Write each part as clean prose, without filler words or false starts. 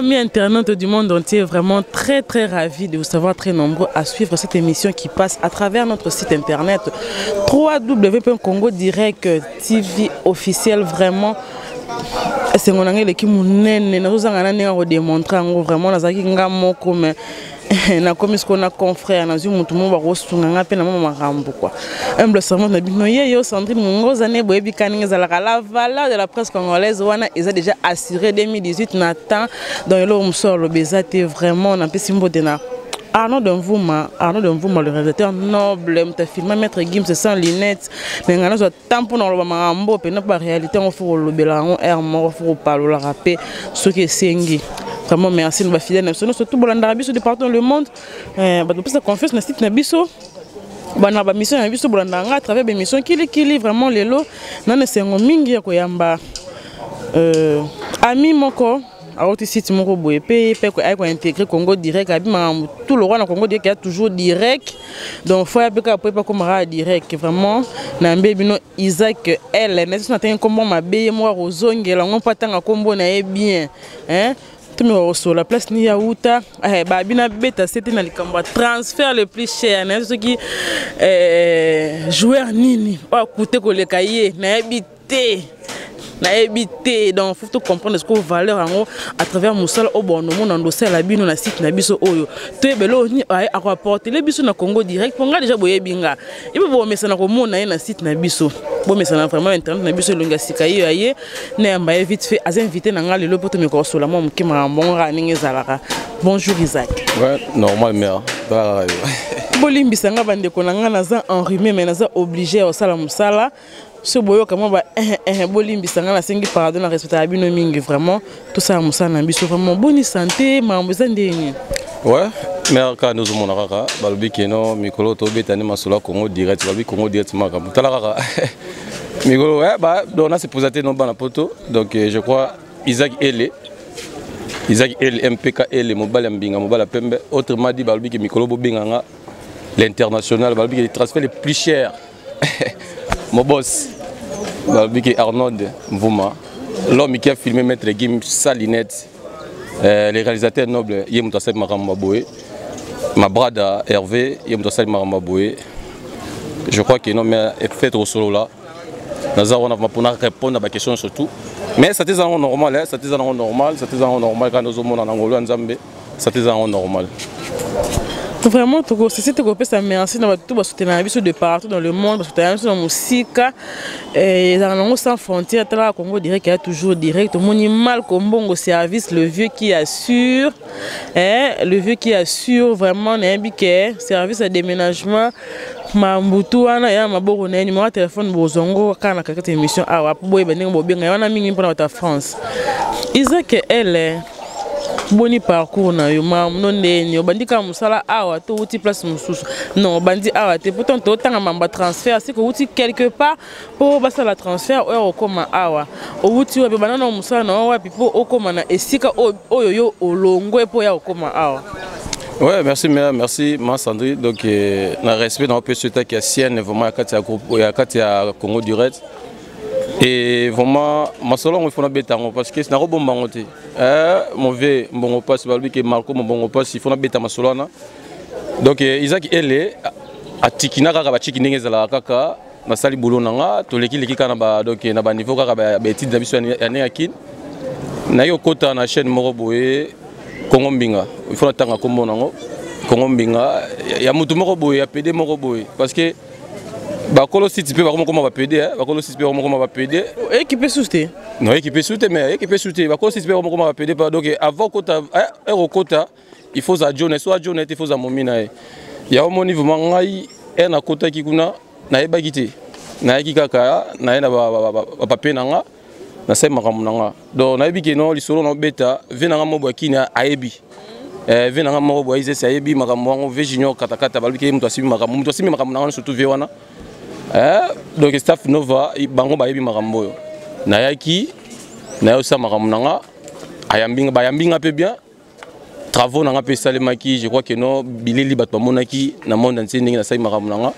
amis internautes du monde entier, vraiment très ravis de vous savoir très nombreux à suivre cette émission qui passe à travers notre site internet www.congo-direct TV officiel. Vraiment c'est mon anglais qui nous a démontré vraiment mais na comme ce qu'on a confrère na zumu tout monde va resunga pe na mama makambo quoi humble servant na bino yo Sandrine Mongoza ne boyebi kaninga za la valeur de la presse congolaise wana ils ont déjà assuré 2018 na temps dans le musor le bezate vraiment na pesimbo de na Arnaud Donvouma le réalisateur noble mta filma maître Gims sans lunettes mais ngana zo tampo na lo makambo pe na pas réalité on faut le belango air mort faut parler la rapper ce que sengi. Vraiment merci nous va fidèles nous surtout bolanda biso de partout dans le monde ba de plus confiance na site na biso bana ba mission na biso bolanda nga à travers des missions qui vraiment lelo na sengo mingi ya koyamba ami moko a autre site moko boye pe ko ay ko intégrer Congo direct abima tout le roi na Congo direct il y a toujours direct donc faut ya peka pas comme direct vraiment na mbebino Isaac elle na so na ten comme mabe mo rozongela ngo patanga kombo na e bien hein sur la place ni Yaouta babina beta c'était na likambo transfert le plus cher na ce qui joueur nini o coûter ko le cahier na habité donc faut tout comprendre ce que valeur en à travers musala au bon monde endossé la bino na site na biso oyo to ebelo ni a rapporter les biso na Congo direct ponga déjà boye binga ibo bo mesana ko mona na site na biso bo mesana vraiment internet na biso longa sikaye aye na mba vite fait az invité na ngale le poto me ko sola mo mkima bon raninga zalaka. Bonjour Isaac. Ouais, normal mère. Bolimbisa nga bande ko nga naza enrhumé mais naza obligé au sala musala. Ce boyo comment ba bolimbisa nga na sengi pardon na respecter bino mingi vraiment tout ça musala na biso vraiment bonne santé mamboza ndeni. Ouais, mais quand nous sommes là, balbi keno mikolo to betani masolo Congo direct, balbi Congo direct maka. Talaka. Mikolo ouais bah on a se posaté non bana poto donc je crois Isaac Ele MPK Ele mobile mbinga mobile pembe autrement dit balbi ke mikolo bo benganga l'international balbi ke les transferts les plus chers. Mon boss balbi ke Arnaud Mvouma l'homme qui a filmé Maître Gims Salinette. Les réalisateurs nobles, Yemutasa Maramaboué, ma brada Hervé, Yemutasa Maramaboué. Je crois que non, mais fait au solo là. Nous avons répondre à ma question surtout. Mais ça c'est un normal, ça c'est un normal, ça c'est un normal quand nous sommes en Angola, en Zambie, ça c'est un normal. Vraiment, c'est que ça merci dans tout le soutenir de partout dans le monde, parce que tu as la musique et dans sans frontières, le Congo direct qu'il y a toujours direct. Mon mal comme bon service, le vieux qui assure, vraiment un service de déménagement. Mambutu wana ya maboko na numéro téléphone bozongo kana kakata émission awa boye baninga bobenga wana mingi mpona ta France. Isaac elle boni parcours na yo mam non ndeni obandika musala awa to uti place mususu non bandi awa te pourtant to tanga mamba transfert c'est que uti quelque part pour basa la transfert o koma awa o uti wapi banana musala na wapi po okoma na esika oyo yo olongwe po ya okoma awa. Ouais, merci ma Sandrine. Donc, na respect dans le société qui est sienne, vraiment à groupe, à Congo direct. Et vraiment, ma solo on fait un bêta parce que c'est un bon bangoté. Mauvais bon passe, balbi que Marco mon bon passe, il faut un bêta ma solo na. Donc, Isaac elle a tikina kaka ba tikina ngezala kaka na sali boulot nanga, to leki kana ba donc na ba niveau kaka ba étude d'habitation année akin. Na yo kota na chaîne moko boye. Congo mbinga il faut attendre comme nango Congo mbinga ya mutu moko boye ya PD moko boye parce que ba kolo site pe ba comment ba PD ba kolo site pe comment ba PD équipe soute non équipe soute mais équipe soute ba kolo site pe comment ba PD donc avant kota kota il faut za John soit John il faut za momina ya au niveau mangai na kota ki kuna na eba gite na ki kaka na ba papier nanga na sai makamuna donc na yebi ke no lisolo no beta venanga mobo kina ayebi venanga mobo izese ayebi makamwango ve junior katakata balbi ke mtu asimi makamuna surtout ve wana donc staff nova bango ba yebi makamboyo na yaki na yo sa makamuna ayambinga bayambinga pe bien travaux nanga pe salemaki je crois que no bileli bato monaki na monde entier ndinga na sai makamuna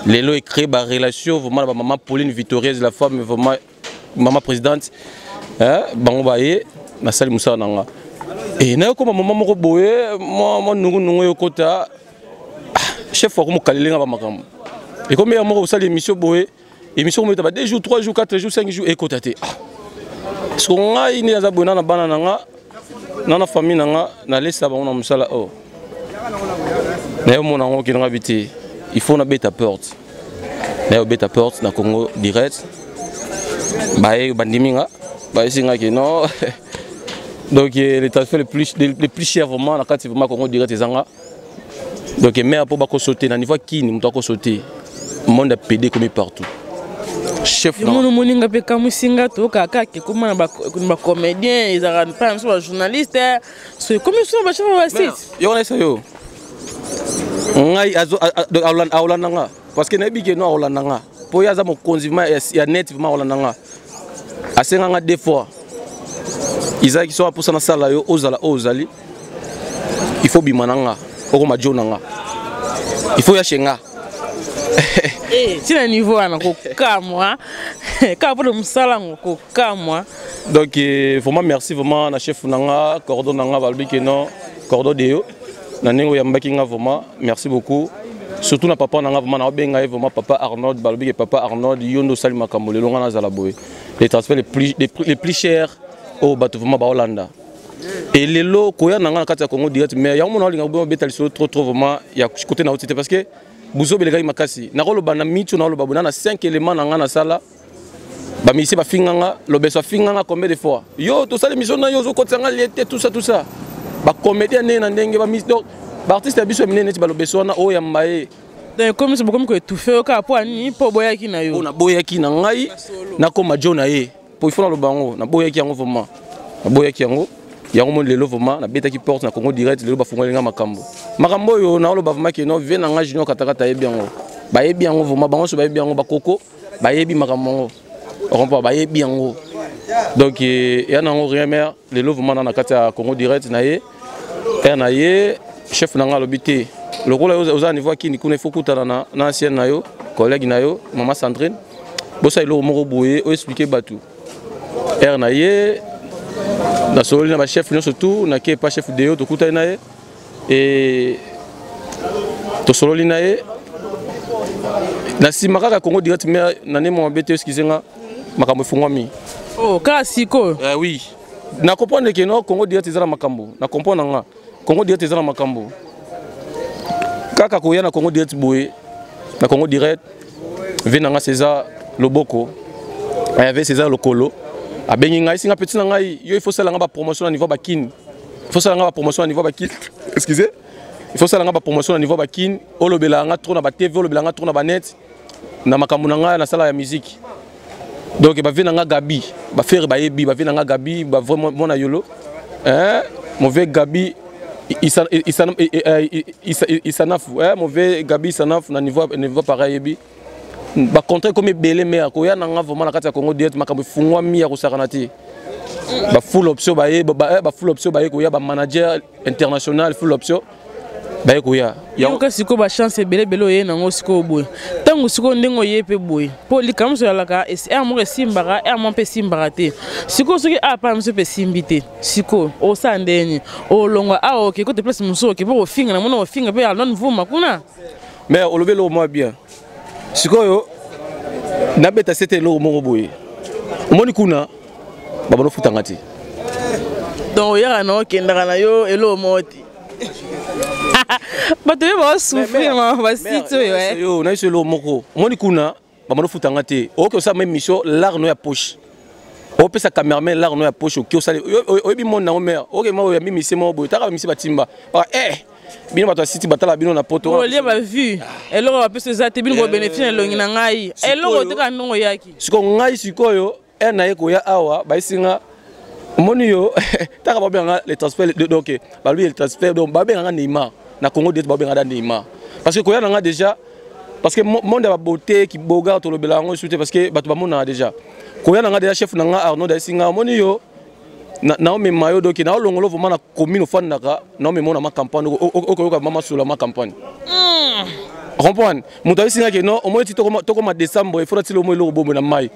lelo créé ba relation vraiment ba maman Pauline Victorieuse la femme vraiment maman présidente bango baye na sali musala nanga Et na ko maman moko boye moi nungu yokota chef wa ko mokalenga ba makambo. Et comme ya moko sala émission boye émission mo ta ba 2 jours 3 jours 4 jours 5 jours ekotate. So ngai ni azabona na bana nanga na famille nanga na lesa ba on musala oh. Na yo mona ngo kinanga biti il faut na beta porte. Na yo beta porte na Congo direct. Bae bandiminga bae singa ki non. Donc les transferts les plus chers vraiment na kati vraiment Congo direct ezanga. Donc mais pour ba ko sauter na niveau qui ni muto ko sauter. Monde a pédé comme partout. Chef là. Mon moninga pe kamusinga to kaka ke kuma ba comédien ils arrêtent pas sur journaliste c'est comme ça ba chef ba site. Yo na ça yo. Ngai azo aolananga parce que na bike no aolananga. Po ya za mo consumer ya net vraiment aolananga. Asenga 2 fois. Ils qui sont pour ça na sala yo ozali. Il faut bimananga, okoma jonanga. Il faut ya shenga. Eh, si le niveau à moi, quand pour le salaire moi. Donc vraiment merci vraiment na chef nanga, cordon nanga balbi que non, cordon deo. Na nengo ya mbakinga vraiment, merci beaucoup. Surtout na papa nanga vraiment na benga vraiment papa Arnold balbi que papa Arnold yondo salima kamole longa na zalaboy. Les transferts les plus chers au bateau vraiment ba Hollanda. Et les lots koya nanga na kati ya Congo direct mais ya mona linga bo betal trop vraiment ya côté na hauteur parce que Bouzo belega makasi na rolo bana mitu na rolo babuna na 5 éléments na ngana sala ba misi ba finganga lo beso finganga combien de fois yo to sala mission na yo zo kotanga liete tout ça ba comédien na ndenge ba mis donc ba artiste ya biso minene ti ba lo beso na o ya mbaye donc comme c'est beaucoup que tout fait ka po ani po boyaki na yo na boyaki na ngai na koma jona ye po ifona lo bango na boyaki yango vraiment na boyaki yango yango mon lelo vraiment na beta ki porte na Congo direct lelo ba fongolenga makambo makambo yo na lo ba vraiment ke no ve na nga junior katakata yebi yango ba yebi yango vraiment bango so ba yebi yango ba koko ba yebi makambo on ba yebi yango donc ya na ngo rien mer lelo vraiment na kata ya Congo direct na ye na ye chef na nga lobité le rôle aux niveau qui ni kuna faut kutana na ancienne na yo collègue na yo maman Sandrine bosa ilo moko boye o expliquer batu na ye na solo na chef non surtout na qui pas chef de to kuta na ye et to solo na ye na simaka Congo direct mais na ne mo bete excusenga makambo fungwami oh ka siko oui na comprendre que no Congo direct ezala makambo na comprendre nga Congo direct ezala makambo kaka ko ya na Congo direct boye na Congo direct venanga César Loboko avait César Lokolo a bengi ngai singa petit na ngai yo il faut ça nga ba promotion au niveau bakin il faut ça nga ba promotion au niveau bakin excusez il faut ça nga ba promotion au niveau bakin olobela nga trop na ba TV olobela nga trop na ba net na makambo na nga na sala ya musique donc ba vina nga Gabi ba faire ba yebi ba vina nga Gabi ba vraiment mona yolo mauvais Gabi isanaf mauvais Gabi isanaf na niveau pareil yebi ba contrat comme belé mais ko ya nanga vraiment na kati ya Congo direct makambo fungwa mi ya ko sakanati ba full option ba full option ba ko ya ba manager international full option ba ko ya yo ka siko ba chance belé ye nango siko boy tango siko ndengo ye pe boy po likam so yalaka mo simbara mo pe simbara te siko soki a pa mso pe simbite siko o sandeni o longwa a ok ko te place mso ke po finga na mona finga pe ya non vuma kuna mais o lobelo moi bien sikoyo na beta c'était lo moko boye omoni kuna baba no futanga ti donc ya na okendaka na yo elo moti bato be ba souffrir ma ba sito yo na iso lo moko omoni kuna baba no futanga ti ok ça même mission l'art no ya poche o pesa cameraman l'art no ya poche o ki o sale o bi mon na o mer ok ma o ya mi mission mo boye taka mission batimba bino bato city batala bino na poto o lia ba vu eloko ba pesa za te bino ko bénéfice longi na ngai eloko te ka ndongo yaki siko ngai sikoyo na ye ko ya awa ba isinga moni yo taka ba benga les transferts donc ba lui le transfert donc ba benga Neymar na Congo direct ba benga Neymar parce que ko ya nga déjà parce que monde ba beauté qui boga to lobela ngo souté parce que bato ba mona déjà ko ya nga déjà chef na nga Arnaud da isinga moni yo na me mayo donc na longolo vraiment na commune fandaka na me mona ma campagne o mama sula ma campagne comprendre muta isinga ke no au moins ti to ko décembre il faudra ti le mo le bombo na mai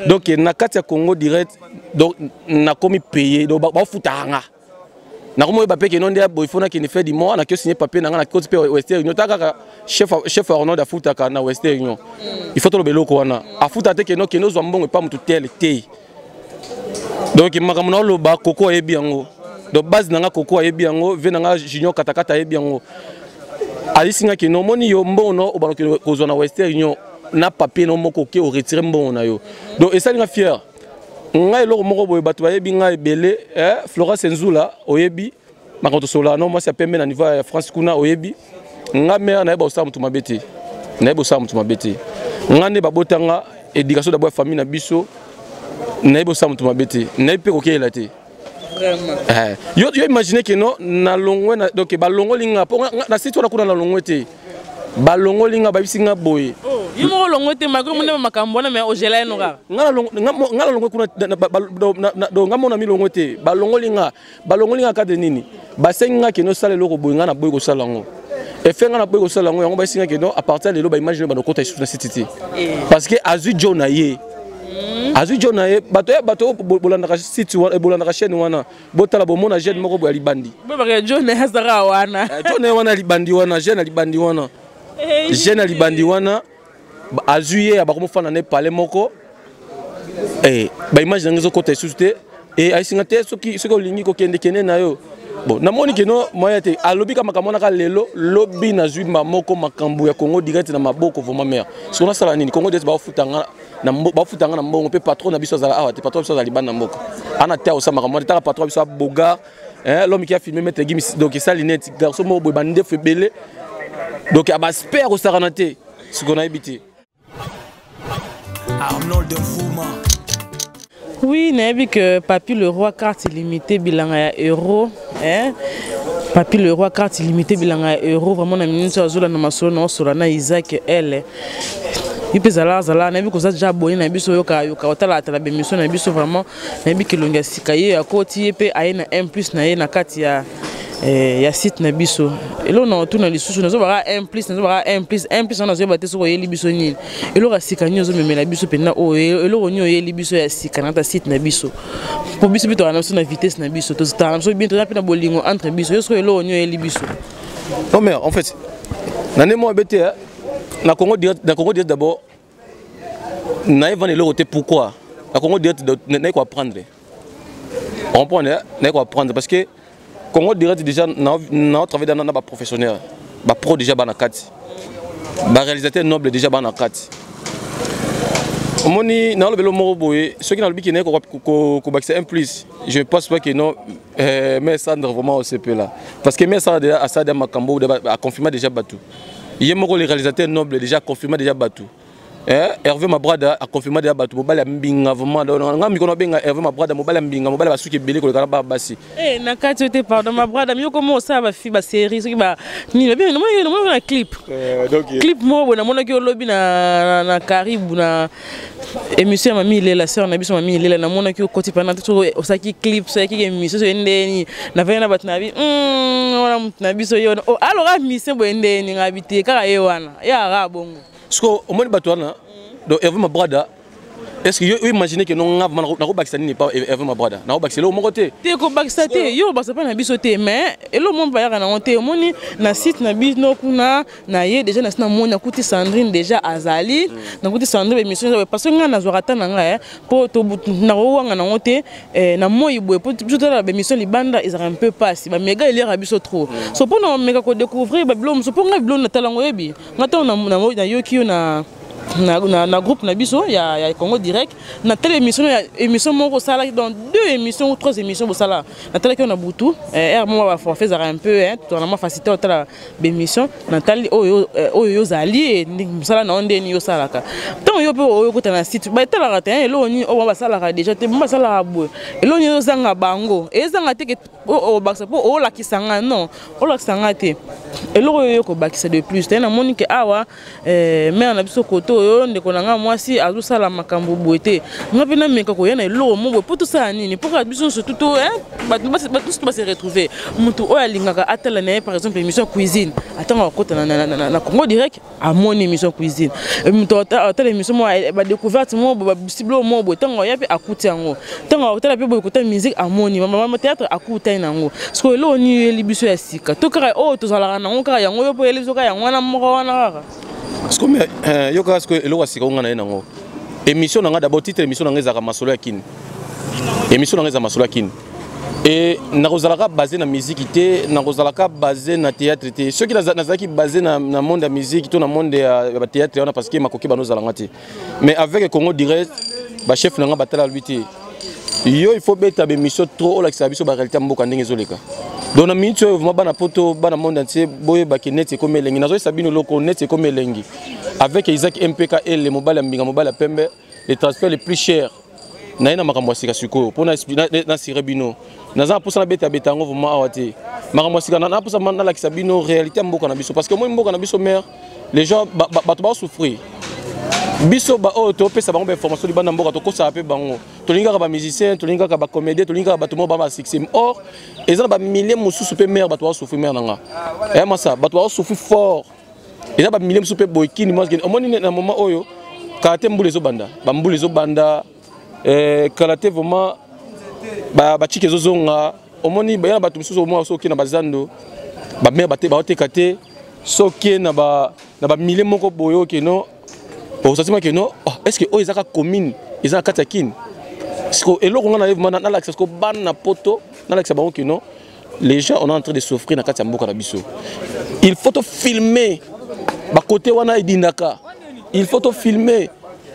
donc na kati ya Congo direct donc na komi payer donc ba futanga nakomo ba pe ke non dia boyfona ki ne fait du mois na que signer papier na côté pe Western Union taka chef Arnaud afuta ka na Western Union il faut to beloko wana afuta te ke no zo mbongo pa mutu tel te donc makamuna lo ba koko ebi yango donc base nanga koko ebi yango ve nanga junior katakata ebi yango ali singa ke no moni yo mbono o baloki ko zo na Western Union na papier no moko ke o retirer mbono na yo donc et ça nga fier ngai loko moko boye bato bayebi ngai belé Flora Senzula oyebi makoto sola no moi c'est pembe na niveau ya France kuna oyebi nga mère na yeba osala mutu mabete na yeba osala mutu mabete ngande babotanga éducation d'abord famille na biso na yeba osala mutu mabete na yepe kokela te vraiment yo imaginer que non na longwe na donc ba longolinga na site wana kuna na longwe te ba longolinga ba bisinga boye yimo longote magro munema makambo na me ojela eno ka ngala longwe kuna do ngamona mi longote ba longolinga ka de nini ba senga ke no sala loko boye ngana boye ko sala ngo et fait ngana boye ko sala ngo yango ba singa ke no à partir de lo ba imaginer ba no kota sur na site parce que azu jona ye azu jona ye bato bolanda ka site wana bolanda ka chaîne wana botala bo mona jeune moko boya libandi bo ba jona hasara wana jona wana libandi wana jeune libandi wana jeune libandi wana azuye abakomo fana ne parler moko ba image ngezo côté susté et aisinga te soki olingi ko kende kene na yo bon na moni ke no moya te alobi ka makamona ka lelo lobi na zui moko makambu ya Congo direct na maboko voma mère so na sala nini Congo direct ba futanga na mbongo pe patron na biso zala awa te patron biso zala libana mboko ana te o sa makamona ta patron biso boga l'homme qui a filmé mettre Gimi donc ça linette garçon mo boy bande febele donc aba spare o saranate ce qu'on a habité. Oui, n'avez que Papy le roi carte illimitée bilanga euro, Papy le roi carte illimitée bilanga euro vraiment na ministre azula na masolo na sura na Isaac elle. Il peut zala n'avez que ça déjà boye na biso yoka otala la bémission na biso vraiment n'avez que longa sikaye ya koti pe aina 1+ na ye na kati ya site na biso elo na tuna lisusu nazo bara 1+ nazo bara 1+ na zo bate so yeli biso nini elo ka sika nyozo memela biso pena o elo nyo yeli biso ya sika na ta site na biso po biso bito na na vitesse na biso to sta na so bientôt na pena bolingo entre biso yo so elo nyo yeli biso. Non mais en fait na nemo bete na Congo direct d'abord na evane le côté pourquoi na Congo direct na quoi apprendre on prend na quoi apprendre parce que Congo direct déjà na travaillé dans ba professionnel ba pro déjà ba na kati ba réalisateur noble déjà ba na kati omoni na lobelo moko boye ceux qui na lobi ki na ko baxer 1+, je pense pas que non mais Sandre vraiment au CP là parce que mais ça déjà Asada Makambo a confirmé déjà Batou il moko les réalisateurs nobles déjà confirmé déjà Batou Hervé Mabrada a confirmé déjà Batou mobile mbinga vraiment nga mikono benga Hervé Mabrada mobile mbinga mobile basuki belé ko kala basi na kati te pardon Mabrada miyo komo ça ba fi ba série soki ba ni bien no na clip clip mo bona mona ki lobi na Caribou na émission mami lela sœur na biso mami lela na mona ki koti pendant tout osaki clip so ki émission so ndeni na vena bat na bi wana na biso yo alors émission bo ndeni ngabité kaka ye wana ya ra bongo parce que au moins Batouana donc Hervé Mabrada est-ce que vous imaginez que non na ko bakisa ni pas Hervé Mabrada na ko bakisa le mo côté te ko bakisa te yo bakisa pa na biso te mais elo mo ba ya na onte moni na site na biso kuna na ye déjà na moni akuti Sandrine déjà azali na kuti Sandrine émission parce que nga na zorata na nga po to na wanga na onte na moyi boye po tout la émission libanda ils un peu passe ba méga il y a biso trop so pour na méga ko découvrir ba blom so pour nga blom na talango yebi ngata na yo ki na groupe na biso ya Congo direct na telle émission moko sala dans 2 émissions ou 3 émissions bo sala na telle que na butu moi va forfait un peu totalement facilité telle émission na telle oyo zali sala na onde ni yo sala ka tant yo pe oyo ko na site ba telle raté elo ni o ba sala déjà te ba sala bo elo ni yo zanga bango ezanga te o baksa po o la kisanga non o la kisanga te elo yo ko bakisa de plus te na monique awa mais na biso koto oyo ndeko na nga mwasi azosala makambo boye te nga mpe nameka koya na eloko mo boye mpo tosala nini mpoka biso nyonso tuto bato base retrouve motu oyo alingaka atala na ye par exemple émission cuisine atango akota na Congo direct amoni émission cuisine moto atala émission mo badécouverte mo babisiblo mo boye ntango aya mpe akuti yango ntango atala mpe boye kota musique amoni mama théâtre akutai nango siko eloko nini oyeli biso ya sika to kaka oyo tozalaka nango kaka yango yo mpo oyeli biso kaka yango wana moko wana kaka parce que yo kaka siko eloko ya sika onga na ye nango émission nanga d'abord titre émission nanga ezalaka masolo ya kini émission nanga ezalaka masolo ya kini et nakozalaka basé na musique te nakozalaka basé na théâtre te ceux qui nazalaki basé na monde ya musique to na monde ya théâtre wana parce que makoki banozalanga te mais avec Congo direct ba chef nanga batala lui te yo il faut beta be mission trop olakisa biso ba réalité mboka ndenge ezoleka donc na minute vraiment bana poto bana monde entier boye ba kenet comme elengi nazo sabino loko net comme elengi avec Isaac MPK et les mobile mbinga mobile pembe les transferts les plus chers na ina makambo sika siko pona na sirebino naza pour ça beta betango vraiment awate makambo sika na pour ça na lakisa bino réalité mboka na biso parce que moi mboka na biso mère les gens bato ba souffrir biso ba o to pesa bango information li bana mboka to ko sa pe bango to linga ka ba musicien to linga ka ba comédien to linga ka bato mo ba succès or ezana ba milliers mususu pe mère bato ba souffrir mère nanga eh masa bato ba souffrir fort ezana ba milliers mususu pe boykini moi omoni na moment oyo kate mbule zo banda ba mbule zo banda kalate vraiment ba chike zo zonga omoni ba yana bato mususu mo so ki na bazando ba mère bate ba otekate so ki na ba milliers moko boyo ke no. Pour ça, c'est que non, est-ce que oh ils ont commune, ils ont katakin. Parce que et là on a na l'accès que ban na poto, na l'accès ba que non, les gens on est en train de souffrir na kati mboka na biso. Il faut te filmer. Ba côté wana idindaka. Il faut te filmer.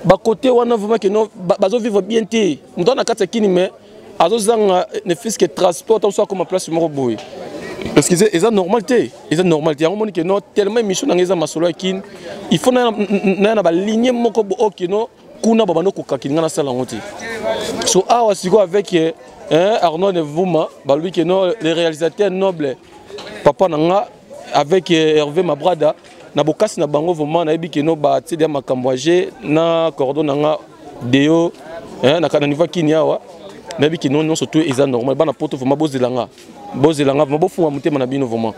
Ba côté wana vraiment que non, bazo vivre bien té. Muto na katakin mais azo zanga ne fils que transport on soit comme place moko boy. Parce que c'est normalité, c'est normalité. On que non tellement émission dans les masolo kin, il faut na ba ligne moko bo que non kuna babano ko kakina na sala ngoti. So awa siko avec Arnaud Nevuma, ba lui que non les réalisateurs nobles papa nanga avec Hervé Mabrada na bokasi na bango vraiment na yebi que non ba tsedia makamboager na cordon nanga deo na kana niveau kinyawa na yebi que non surtout ils sont normal ba na poto vraiment bozelanga bozelanga vraiment bofu mutema na bino vraiment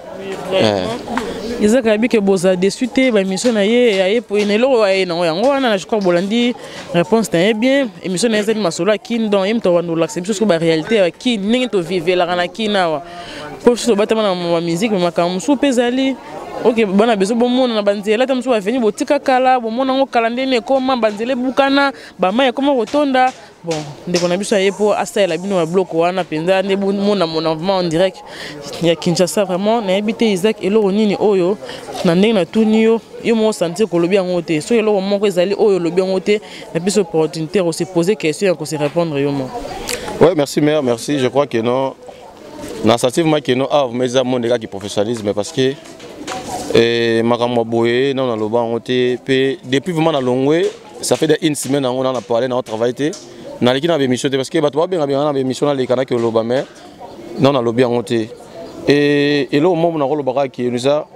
Isaac abi ke boza déçu te ba émission na ye pour une eloko wa na yango wana na je crois bolandi réponse ta bien émission na ezali masolo akin donc yem to wando l'accepter sur ba réalité akin ningi to vivre la kana kinawa pour so batama na ma musique makambo so pezali OK bana beso bomona na banzela tamso va venir botika kala bomona ngo kala ndene koma banzele bukana ba maya koma rotonda bon ndeko na biso aye po asala bino wa bloc wana penza ne mona vraiment en direct ya Kinshasa vraiment na habité Isaac eloko nini oyo na ndenge na tuni yo mo sentir ko lobi yango te so eloko moko ezali oyo lobi yango te na biso opportunité de se poser question et de se répondre yo mo. Ouais, merci mère, merci. Je crois que non na sentir que non ah mais ça mon gars qui professionnalisme parce que makambo boye na na loba yango te pe depuis vraiment na longwe ça fait une semaine on a parlé na travail te na leki na émission parce que bato ba benga na émission na lekana ke loba mais non na lobi yango te et là au moment na loba ki nous a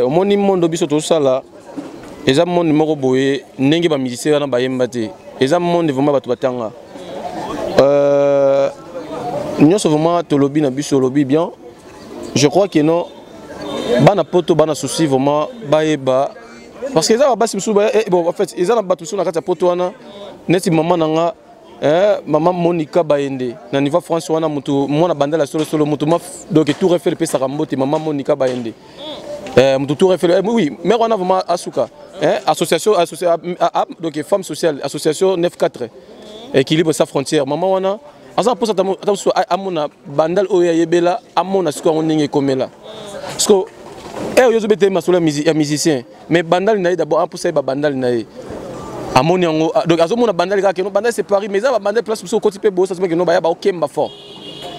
au moni mondo biso to sala eza monde moko boye ndenge ba musicien na ba yemba te eza monde vraiment bato batanga nyonso vraiment to lobi na biso lobi bien je crois que non bana poto bana souci vraiment baeba parce que ça va basi musuba bon en fait ils ont battu sur na kata poto wana neti maman nanga maman Monica Baende na niveau France wana mutu mona bandela solo mutu donc tout refait le pesa rambote maman Monica Baende mutu tout refait oui mais on a vraiment asuka association donc femme sociale association 94 équilibre sa frontière maman wana asa pour ça amona bandal oya yebela amona siko ngoninge komela parce que yo bete masolo ya musicien mais bandal na d'abord pour ça ba bandal na amoni yango donc azomona bandal ka keno bandal c'est Paris mais ça ba bandal place so côté pe bo ça c'est que no ba ya ba okemba fort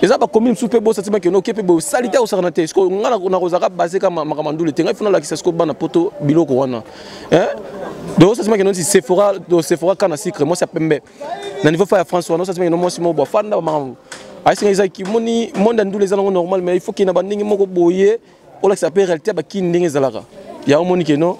et ça ba commune sous pe bo ça c'est que no kepe bo salité au sarnate parce que ngana na kozaka basé kama makamandule tenga ifuna la kisasko bana poto biloko wana donc ça c'est que no c'est Sephora kana secret moi ça pembe na niveau fa France wana ça c'est que no moi si mo bo fanda makambo aïsanga izaki moni monde ndule zana normal mais il faut qu'il na bandingi moko boye on a réalité ba ki ndenge zalaka ya omoni ke non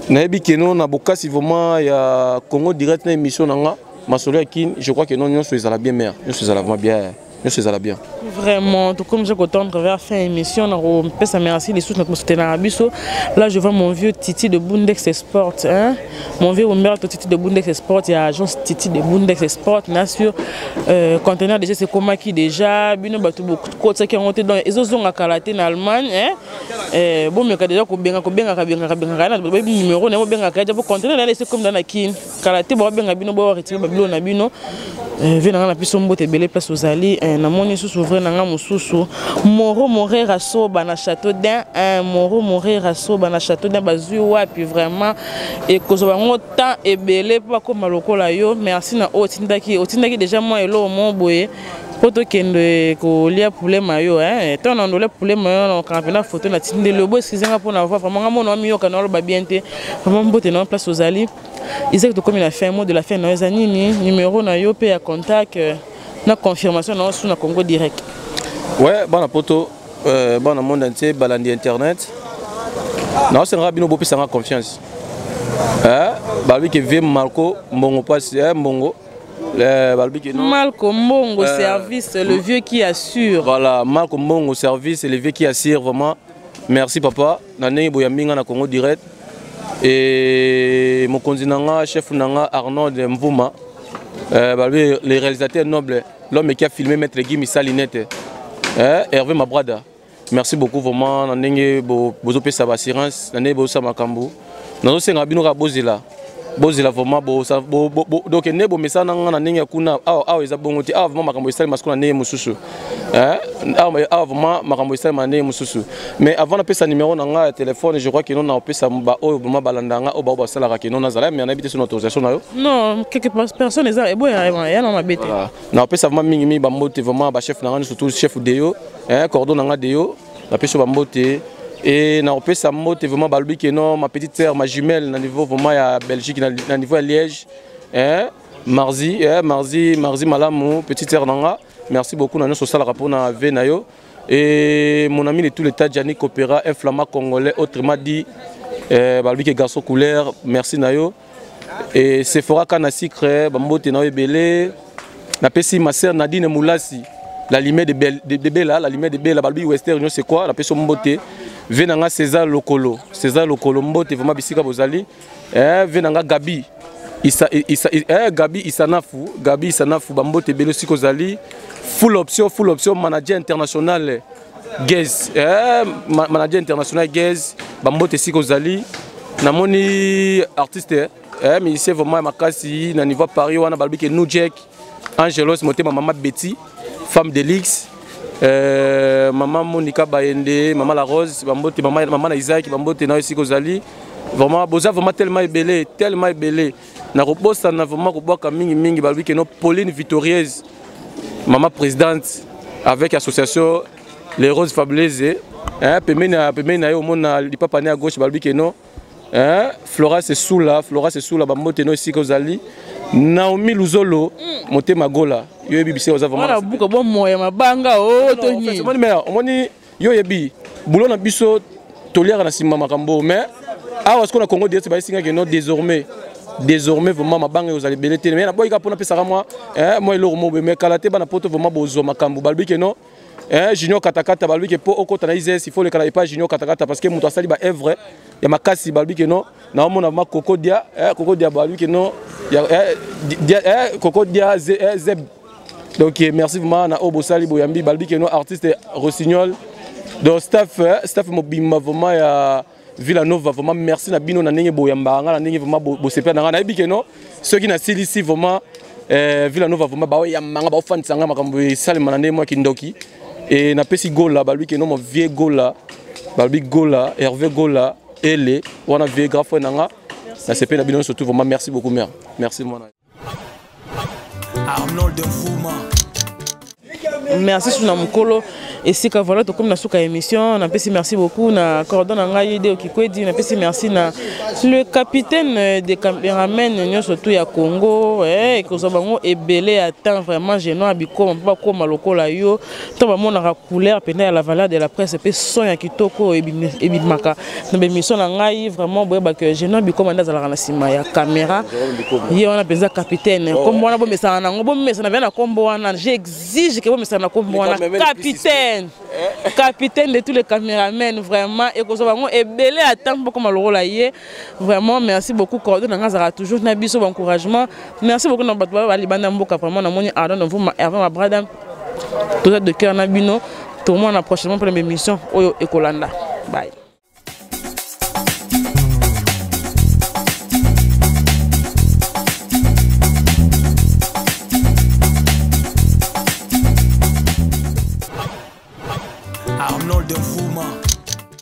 nayebi que non na bokasi vraiment ya Congo direct na émission nanga masolo ya kin je crois que non nyonso ezala bien mère nyonso ezala vraiment bien nyonso ezala bien vraiment tout comme je tendre vers fin émission na ko pesa merci les sous notre soutenir biso là je vois mon vieux Titi de Bundex Export hein mon vieux Omer Titi de Bundex Export il y a agence Titi de Bundex Export na sur conteneur déjà c'est comment qui déjà bino batu beaucoup côté qui ont été dans ils ont à Kalaté en Allemagne hein bon mais déjà ko benga na numéro na benga ka pour conteneur là c'est comme dans la kin Kalaté bo benga bino bo retirer babilo na bino venant la puissance mbote belé place aux alliés na moni sous ouvrir na mususu moro morer raso bana château d'un moro morer raso bana château d'un bazui wapi vraiment et kozo bango temps et belé pas comme lokola yo merci na otindaki déjà moi elo mon boye poto kende ko lia problème yo hein tant on le problème on campena photo na tinde le bo excusez-moi pour na voir vraiment mon ami yo kanalo ba bien te vraiment mbote na place aux alliés Isaac de comme il a fait un mot de la fin na zanini numéro na yo pe à contact na confirmation na sur na Congo direct. Ouais, bon poto bon dans monde entier balandi internet. Na c'est rabino bopi sanga confiance. Balbi que vient Marco Mbongo passe Mbongo. Balbi que non. Marco Mbongo service le vieux qui assure. Voilà, Marco Mbongo service le vieux qui assure vraiment. Merci papa. Na ngi boyambinga na Congo direct. Et mon continent chef nanga Arnaud de Mvuma. Les réalisateurs nobles, l'homme qui a filmé Maître Guy Salinette, Hervé Mabrada. Merci beaucoup vraiment. On a besoin de sa assurance, on a besoin de Makambu. Nous avons besoin de Bozila. Bozila vraiment donc ne bo message na ninga kuna aw eza bongoti aw vraiment Makambu isali maskuna ne mususu. Aw vraiment Makambu isali mané mususu. Mais avant de passer numéro na téléphone, je crois que nous na pesa ba o vraiment balandanga o ba sala ka non nazala mais on a habité sur autorisation na yo. Non, quelques personnes les a boy ya na mabete. Na pesa vraiment mingi ba mbote vraiment ba chef na surtout chef Deo, cordon na Deo, na pesa ba mbote. Et na opesa mote vraiment balbi que non ma petite sœur ma jumelle na niveau vraiment à Belgique na niveau à Liège Marzi Malamu petite sœur nanga merci beaucoup na notre social rapport na Venayo et mon ami de tout l'état Janik Opéra un flamand congolais autrement dit balbi que garçon couleur merci nayo et Sephora kana secret bambote na ebele na pesi ma sœur Nadine Moulasi la lumière de Bella la lumière de Bella balbi western c'est quoi la pesi mbote venanga César Lokolo mbote vraiment bisika bozali venanga Gabi Gabi Isanafu bambote belo siko zali full option manager international Gez manager international Gez bambote siko zali namoni artiste mais c'est vraiment makasi na niveau Paris wana balbi ke nous Jack Angelos motema maman Betty femme d'Elix maman Monica Bayende, maman La Rose, maman Isaac, bambote na aussi kozali. Vraiment, boza vraiment tellement belé. Na robosa na vraiment roboka mingi balbi que no Pauline Victorieuse, maman présidente avec association Les Roses Fabuleuses. Pemena yo mona li papa né à gauche balbi que no. Flora c'est sous là, bambote no aussi kozali. Naomi Luzolo, motema gola. Yo yebi bise oza vraiment. Voilà buka bon moya mabanga o toni. Omoni yo yebi boulot na biso toliara na sima makambo mais awa ce qu'on a Congo direct ba singa que non désormais vraiment mabanga ozali belete mais na boyika pona pesa moi moi le romo mais Kalaté bana poto vraiment bozo makambo balbi que non Junior Katakata balbi que po okota na ISS il faut le Kalaté pas Junior Katakata parce que muto asali ba œuvre ya makasi balbi que non na mona ma Kokodia balbi que non ya Kokodia Zeb. Donc merci vraiment na Obosali Boyambi balbi que nos artistes Rossignol donc staff mobima vraiment ya Villanova vraiment merci na bino na ndenge boyamba na ndenge vraiment bosepa na na biki non ceux qui na ici vraiment Villanova vraiment ba ya manga ba fan sanga makambo salima na ndenge moi kindoki et na pesi gola balbi que non mon vieux gola balbi gola Hervé gola ele wana vieux grand frère nanga na sepe na bino surtout vraiment merci beaucoup mère merci moi. Merci sur Namukolo. Et si quand voilà, comme na suka émission, on a merci beaucoup na coordonne ngai de Kikwedi, na merci na le capitaine des caméramens nyo surtout ya Congo et que ça bango ebelé attend vraiment gênant abiko pas comme lokola yo to ba mona ka couleur pena ya la valeur de la presse pe son ya kitoko ebimaka na émission na ngai vraiment boye ba que gênant abiko manda za la sima ya caméra ye on a besoin capitaine comme wana bo mesana nango bo mesana bena kombo wana j'exige que bo mesana kombo wana capitaine de tous les caméramens vraiment et que ça bango ebelé attend pas comme lokola ye vraiment merci beaucoup coordonne ngazara toujours na biso encouragement merci beaucoup na bato ba libanda mboka vraiment na moni Aaron vous ma brada tout de cœur na bino tout le monde prochainement pour l'émission oyo ekolanda bye.